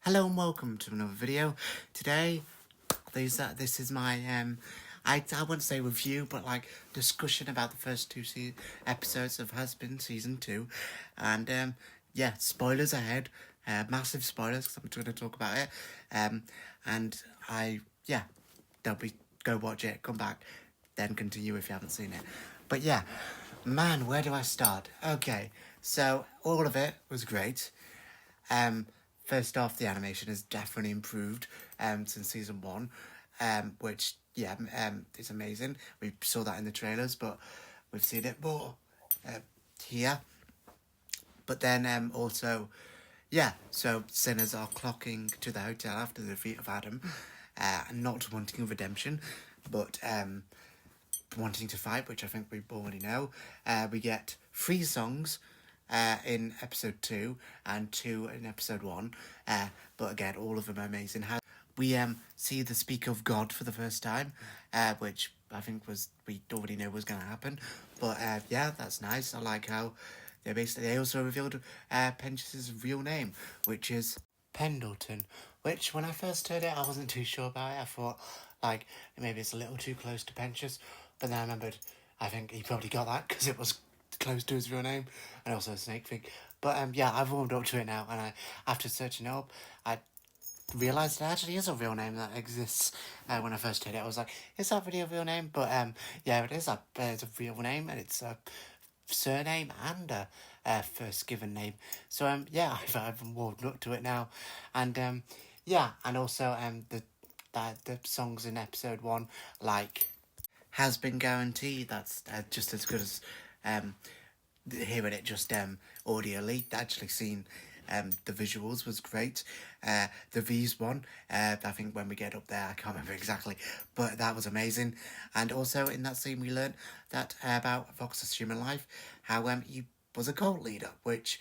Hello and welcome to another video. Today, this is my I wouldn't say review, but like discussion about the first two episodes of Hazbin season 2, and yeah, spoilers ahead, massive spoilers because I'm going to talk about it, and don't be go watch it, come back, then continue if you haven't seen it. But yeah, man, where do I start? Okay, so all of it was great. Um, First off, the animation has definitely improved since season 1, which is amazing. We saw that in the trailers, but we've seen it more here. But then also, yeah, so sinners are clocking to the hotel after the defeat of Adam, not wanting redemption, but wanting to fight, which I think we already know. We get 3 songs in episode 2 and 2 in episode 1, but again, all of them are amazing. We see the speak of God for the first time, which I think we already know was going to happen, but yeah, that's nice. I like how they also revealed Pentious' real name, which is Pendleton, which when I first heard it, I wasn't too sure about it. I thought, like, maybe it's a little too close to Pentious, but then I remembered, I think he probably got that because it was close to his real name, and also a snake thing. But yeah, I've warmed up to it now, and after searching it up, I realised it actually is a real name that exists. When I first heard it, I was like, is that really a real name? But yeah, it is. It's a real name, and it's a surname and a first given name. So yeah, I've warmed up to it now, and yeah, and also the songs in episode 1 like has been guaranteed. That's just as good as hearing it just audio leaked. Actually seen the visuals was great. The V's one, I think when we get up there, I can't remember exactly, but that was amazing. And also in that scene we learned that about Vox's human life, how he was a cult leader, which,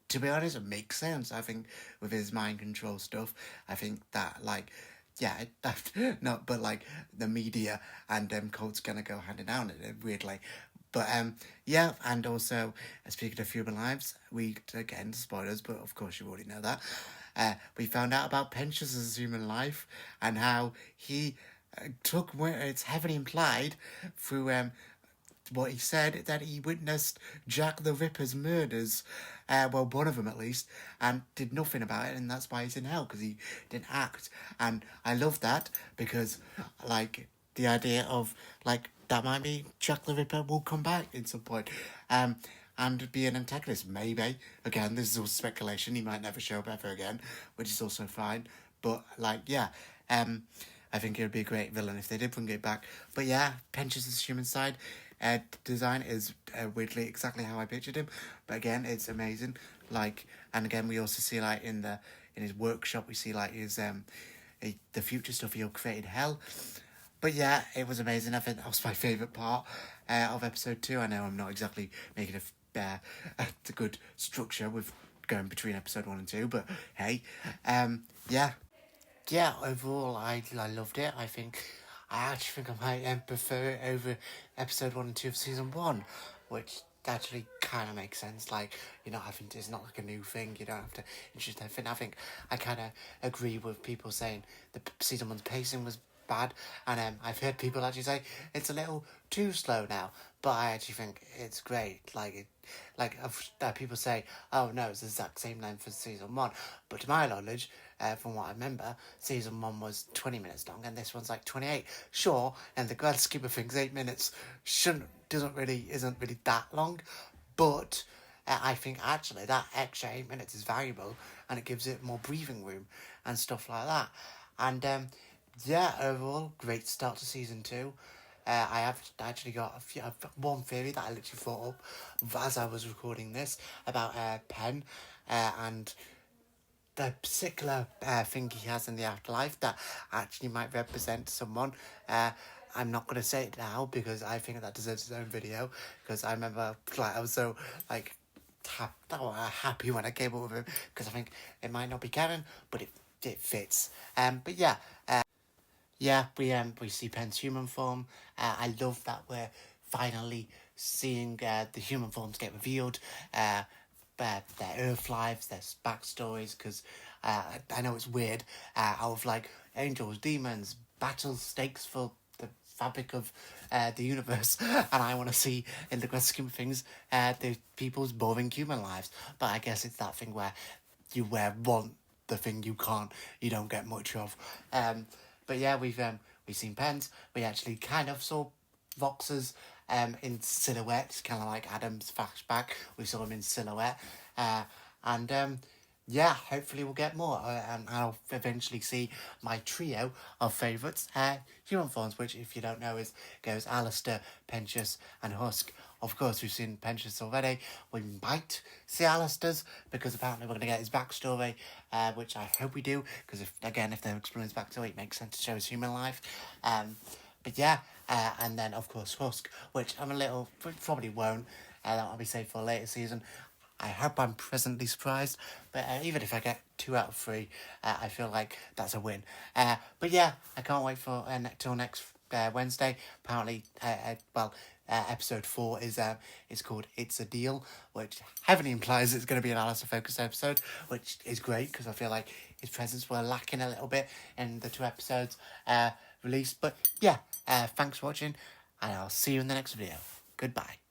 to be honest, it makes sense. I think with his mind control stuff, I think that like, yeah, not, but like the media and cults gonna go hand in hand weirdly. But yeah, and also speaking of human lives, we again spoilers, but of course you already know that. We found out about Pentious' human life and how he took, it's heavily implied through what he said, that he witnessed Jack the Ripper's murders, well, one of them at least, and did nothing about it, and that's why he's in hell, because he didn't act. And I love that, because, like, the idea of, like, that might be Jack the Ripper will come back at some point, and be an antagonist, maybe. Again, this is all speculation, he might never show up ever again, which is also fine, but, like, yeah, I think it would be a great villain if they did bring it back. But yeah, Pentious' human side design is weirdly exactly how I pictured him. But again, it's amazing. Like, and again, we also see like in his workshop, we see like his the future stuff he'll create in hell. But yeah, it was amazing. I think that was my favourite part of episode 2. I know I'm not exactly making a good structure with going between episode 1 and 2, but hey, yeah. Yeah, overall, I loved it. I actually think I might prefer it over episode 1 and 2 of season 1, which actually kind of makes sense. Like, I think it's not like a new thing. You don't have to introduce everything. I think I kind of agree with people saying the season 1's pacing was bad, and I've heard people actually say it's a little too slow now, but I actually think it's great. People say, oh no, it's the exact same length as season 1, but to my knowledge, from what I remember, season 1 was 20 minutes long, and this one's like 28. Sure, in the grand scheme of things, 8 minutes isn't really that long, but I think actually that extra 8 minutes is valuable, and it gives it more breathing room and stuff like that. And yeah, overall, great start to season 2. I have actually got one theory that I literally thought up as I was recording this about Penn and the particular thing he has in the afterlife that actually might represent someone. I'm not going to say it now because I think that deserves its own video, because I remember I was so happy when I came up with him, because I think it might not be Kevin, but it fits. But yeah. Yeah, we see Penn's human form. I love that we're finally seeing the human forms get revealed, their Earth lives, their backstories, because I know it's weird, out of like angels, demons, battle stakes for the fabric of the universe, and I want to see in the grand scheme of things the people's boring human lives. But I guess it's that thing where you want the thing you don't get much of. But yeah, we've seen pens. We actually kind of saw Voxers in silhouette. It's kind of like Adam's flashback. We saw him in silhouette, and yeah, hopefully we'll get more, and I'll eventually see my trio of favourites. Human forms, which, if you don't know, goes Alistair, Pentious, and Husk. Of course, we've seen Pentious already. We might see Alistair's, because apparently we're going to get his backstory, which I hope we do, because if they're exploring his backstory, it makes sense to show his human life. But yeah, and then of course Husk, which probably won't. That'll be saved for a later season. I hope I'm pleasantly surprised, but even if I get 2 out of 3, I feel like that's a win. But yeah, I can't wait for till next Wednesday. Apparently, episode 4 is called "It's a Deal," which heavily implies it's going to be an Alistair focused episode, which is great because I feel like his presence were lacking a little bit in the 2 episodes released. But yeah, thanks for watching, and I'll see you in the next video. Goodbye.